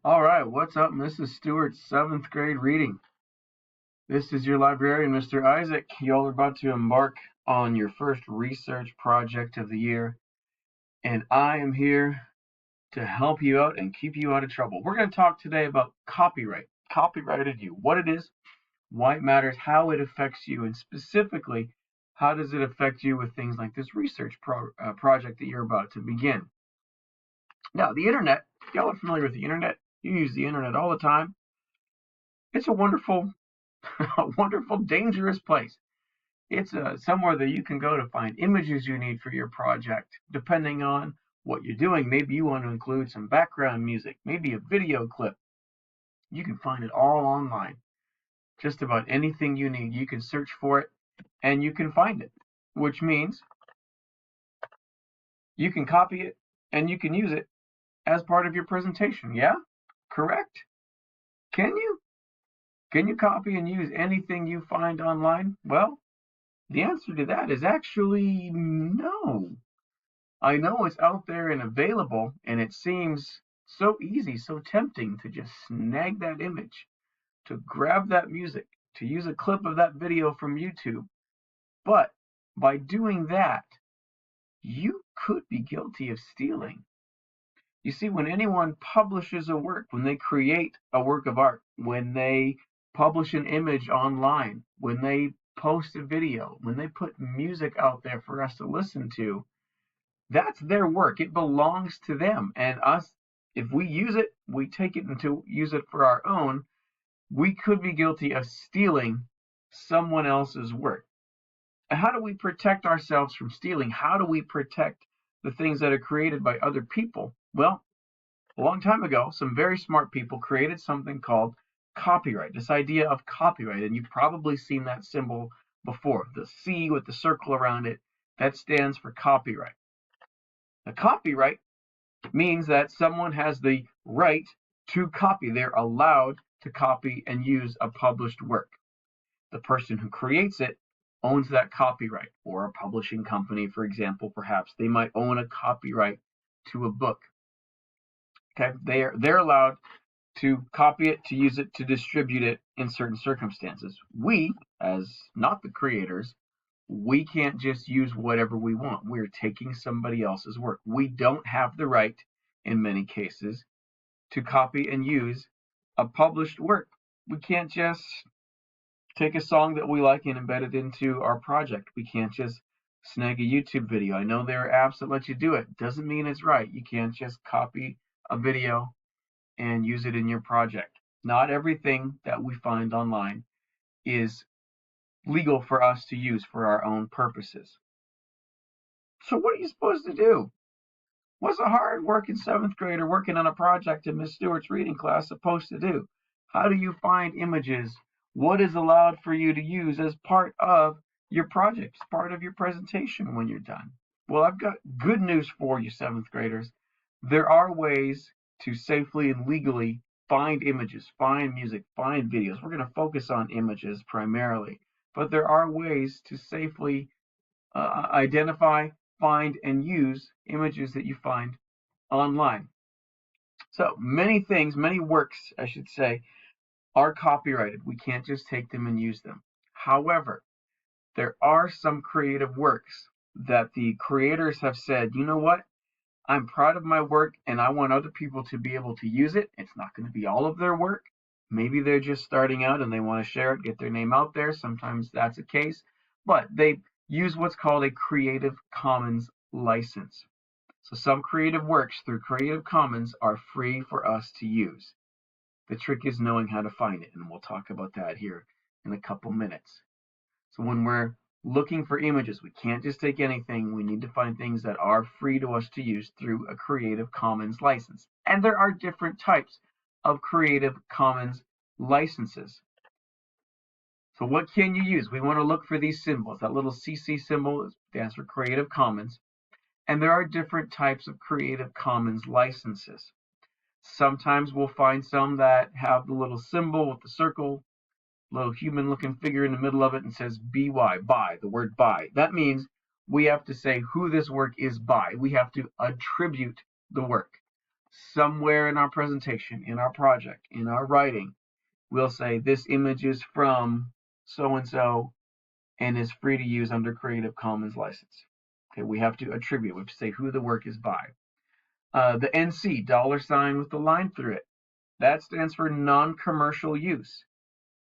All right, what's up? Mrs. Stewart's seventh grade reading. This is your librarian, Mr. Isaac. Y'all are about to embark on your first research project of the year, and I am here to help you out and keep you out of trouble. We're going to talk today about copyright, copyrighted you, what it is, why it matters, how it affects you, and specifically, how does it affect you with things like this research project that you're about to begin. Now, the internet, y'all are familiar with the internet. You use the internet all the time. It's a wonderful a wonderful, dangerous place. It's somewhere that you can go to find images you need for your project, depending on what you're doing. Maybe you want to include some background music, maybe a video clip. You can find it all online. Just about anything you need, you can search for it and you can find it, which means you can copy it and you can use it as part of your presentation. Yeah? Correct? Can you? Can you copy and use anything you find online? Well, the answer to that is actually no. I know it's out there and available, and it seems so easy, so tempting to just snag that image, to grab that music, to use a clip of that video from YouTube. But by doing that, you could be guilty of stealing. You see, when anyone publishes a work, when they create a work of art, when they publish an image online, when they post a video, when they put music out there for us to listen to, that's their work. It belongs to them. And us, if we use it, we take it and to use it for our own, we could be guilty of stealing someone else's work. And how do we protect ourselves from stealing? How do we protect the things that are created by other people? Well, a long time ago, some very smart people created something called copyright, this idea of copyright. And you've probably seen that symbol before, the C with the circle around it. That stands for copyright. A copyright means that someone has the right to copy. They're allowed to copy and use a published work. The person who creates it owns that copyright, or a publishing company, for example, perhaps they might own a copyright to a book. Okay, they're allowed to copy it, to use it, to distribute it in certain circumstances. We, as not the creators, we can't just use whatever we want. We're taking somebody else's work. We don't have the right, in many cases, to copy and use a published work. We can't just take a song that we like and embed it into our project. We can't just snag a YouTube video. I know there are apps that let you do it. Doesn't mean it's right. You can't just copy a video and use it in your project. Not everything that we find online is legal for us to use for our own purposes. So what are you supposed to do? What's a hard working seventh grader working on a project in Miss Stewart's reading class supposed to do? How do you find images? What is allowed for you to use as part of your project, as part of your presentation when you're done? Well, I've got good news for you, seventh graders. There are ways to safely and legally find images, find music, find videos. We're going to focus on images primarily, but there are ways to safely identify, find, and use images that you find online. So many things, many works, I should say, are copyrighted. We can't just take them and use them. However, there are some creative works that the creators have said, you know what? I'm proud of my work and I want other people to be able to use it. It's not going to be all of their work. Maybe they're just starting out and they want to share it, get their name out there. Sometimes that's a case, but they use what's called a Creative Commons license. So some creative works through Creative Commons are free for us to use. The trick is knowing how to find it, and we'll talk about that here in a couple minutes. So when we're looking for images, we can't just take anything. We need to find things that are free to us to use through a Creative Commons license. And there are different types of Creative Commons licenses. So what can you use? We want to look for these symbols. That little CC symbol stands for Creative Commons. And there are different types of Creative Commons licenses. Sometimes we'll find some that have the little symbol with the circle, little human looking figure in the middle of it, and says BY, by, the word by. That means we have to say who this work is by. We have to attribute the work. somewhere in our presentation, in our project, in our writing, we'll say this image is from so and so and is free to use under Creative Commons license. Okay, we have to attribute, we have to say who the work is by. The NC, $ with the line through it, that stands for non-commercial use.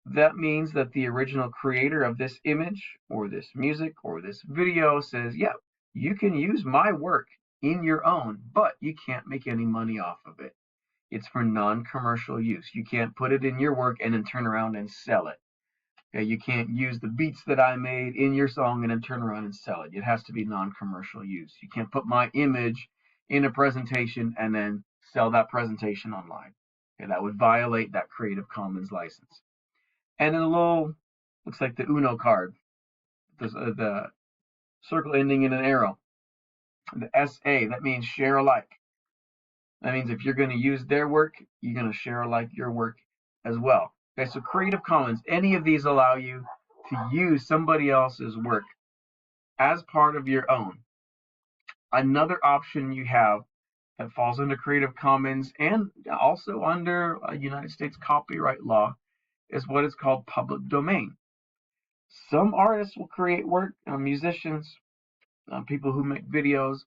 That means that the original creator of this image or this music or this video says, yeah, you can use my work in your own, but you can't make any money off of it. It's for non-commercial use. You can't put it in your work and then turn around and sell it. Okay, you can't use the beats that I made in your song and then turn around and sell it. It has to be non-commercial use. You can't put my image in a presentation and then sell that presentation online. Okay, that would violate that Creative Commons license. And then a little, looks like the Uno card, the circle ending in an arrow. The SA, that means share alike. That means if you're going to use their work, you're going to share alike your work as well. Okay, so Creative Commons, any of these allow you to use somebody else's work as part of your own. Another option you have that falls under Creative Commons and also under United States copyright law is what is called public domain. Some artists will create work, musicians, people who make videos,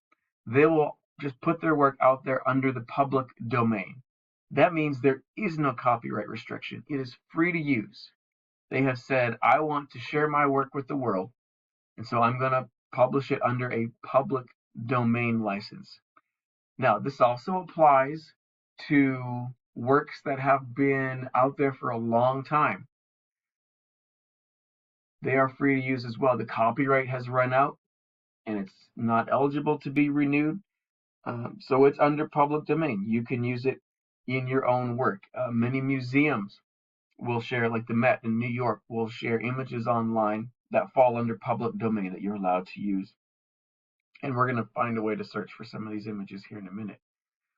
they will just put their work out there under the public domain. That means there is no copyright restriction. It is free to use. They have said, I want to share my work with the world, and so I'm going to publish it under a public domain license. Now, this also applies to works that have been out there for a long time. They are free to use as well. The copyright has run out and it's not eligible to be renewed. So it's under public domain. You can use it in your own work. Many museums will share, like the Met in New York, will share images online that fall under public domain that you're allowed to use. And we're going to find a way to search for some of these images here in a minute.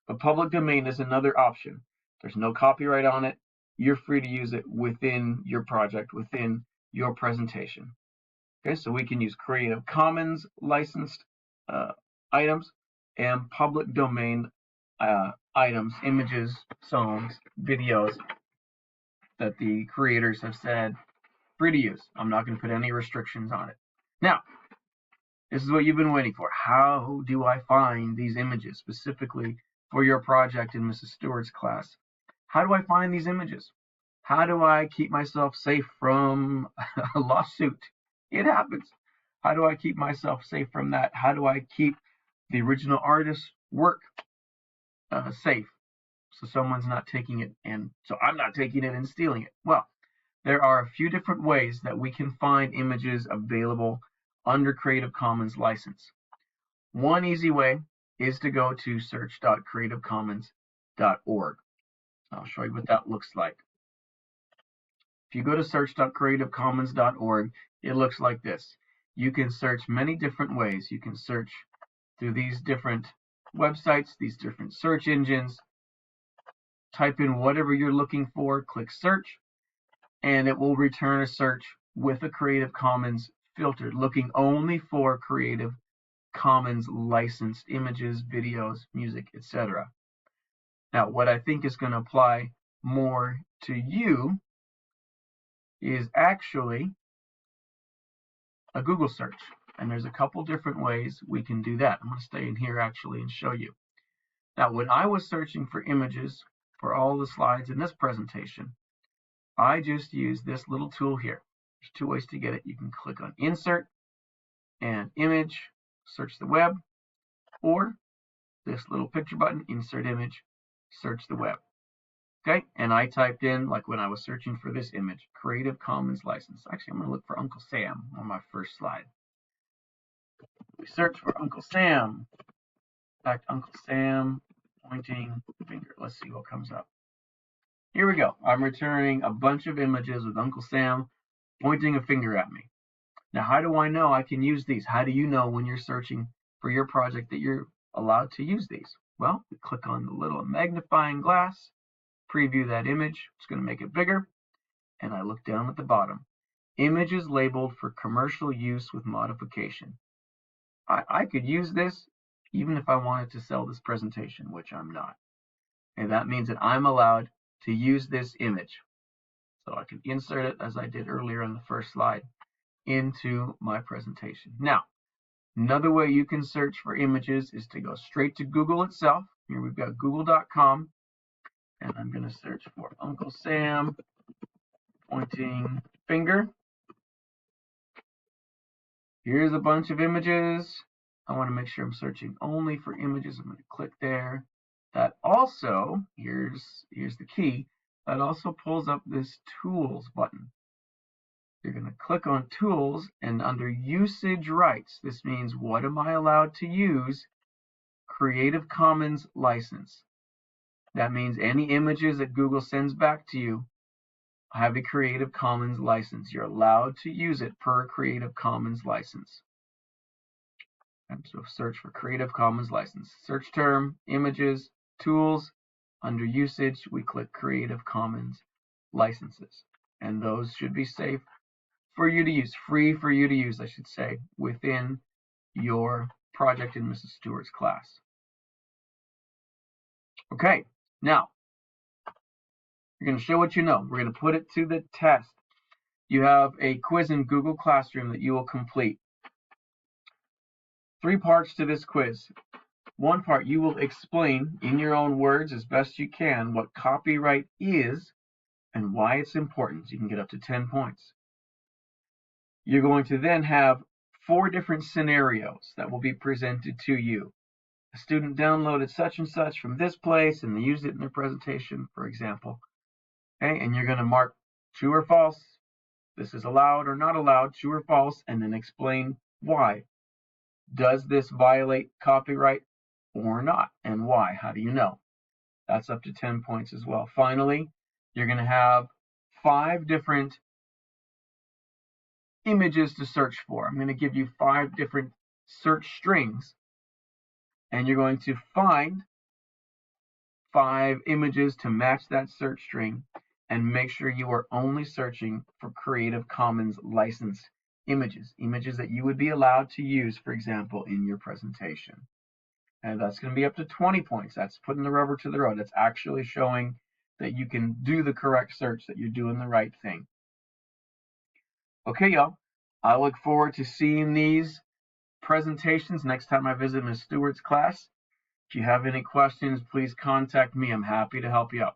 But public domain is another option. There's no copyright on it. You're free to use it within your project, within your presentation. Okay, so we can use Creative Commons licensed items and public domain items, images, songs, videos that the creators have said free to use. I'm not going to put any restrictions on it. Now, this is what you've been waiting for. How do I find these images specifically for your project in Mrs. Stewart's class? How do I find these images? How do I keep myself safe from a lawsuit? It happens. How do I keep myself safe from that? How do I keep the original artist's work safe so someone's not taking it and so I'm not taking it and stealing it? Well, there are a few different ways that we can find images available under Creative Commons license. One easy way is to go to search.creativecommons.org. I'll show you what that looks like. If you go to search.creativecommons.org, it looks like this. You can search many different ways. You can search through these different websites, these different search engines. Type in whatever you're looking for, click search, and it will return a search with a Creative Commons filter, looking only for Creative Commons licensed images, videos, music, etc. Now, what I think is going to apply more to you is actually a Google search. And there's a couple different ways we can do that. I'm going to stay in here actually and show you. Now, when I was searching for images for all the slides in this presentation, I just used this little tool here. There's two ways to get it. You can click on Insert and Image, search the web, or this little picture button, Insert Image, search the web. Okay, and I typed in, like when I was searching for this image, Creative Commons license. Actually, I'm going to look for Uncle Sam on my first slide. We search for Uncle Sam. In fact, Uncle Sam pointing finger. Let's see what comes up. Here we go. I'm returning a bunch of images with Uncle Sam pointing a finger at me. Now, how do I know I can use these? How do you know when you're searching for your project that you're allowed to use these? Well, we click on the little magnifying glass, preview that image. It's going to make it bigger. And I look down at the bottom. Images labeled for commercial use with modification. I could use this even if I wanted to sell this presentation, which I'm not. And that means that I'm allowed to use this image. So I can insert it, as I did earlier on the first slide, into my presentation. Now, another way you can search for images is to go straight to Google itself. Here we've got google.com, and I'm going to search for Uncle Sam pointing finger. Here's a bunch of images. I want to make sure I'm searching only for images. I'm going to click there. That also, here's the key, that also pulls up this Tools button. You're going to click on Tools, and under Usage Rights, this means what am I allowed to use? Creative Commons license. That means any images that Google sends back to you have a Creative Commons license. You're allowed to use it per Creative Commons license. And so search for Creative Commons license. Search term, images, tools. Under usage, we click Creative Commons licenses. And those should be safe for you to use, free for you to use, I should say, within your project in Mrs. Stewart's class. Okay, now, you're going to show what you know. We're going to put it to the test. You have a quiz in Google Classroom that you will complete. 3 parts to this quiz. One part, you will explain in your own words as best you can what copyright is and why it's important. You can get up to 10 points. You're going to then have 4 different scenarios that will be presented to you. A student downloaded such and such from this place and they used it in their presentation, for example. Okay, and you're going to mark true or false. This is allowed or not allowed, true or false, and then explain why. Does this violate copyright or not, and why? How do you know? That's up to 10 points as well. Finally, you're going to have 5 different images to search for. I'm going to give you 5 different search strings, and you're going to find 5 images to match that search string, and make sure you are only searching for Creative Commons licensed images that you would be allowed to use, for example, in your presentation. And that's going to be up to 20 points. That's putting the rubber to the road. That's actually showing that you can do the correct search, that you're doing the right thing. Okay, y'all. I look forward to seeing these presentations next time I visit Ms. Stewart's class. If you have any questions, please contact me. I'm happy to help you out.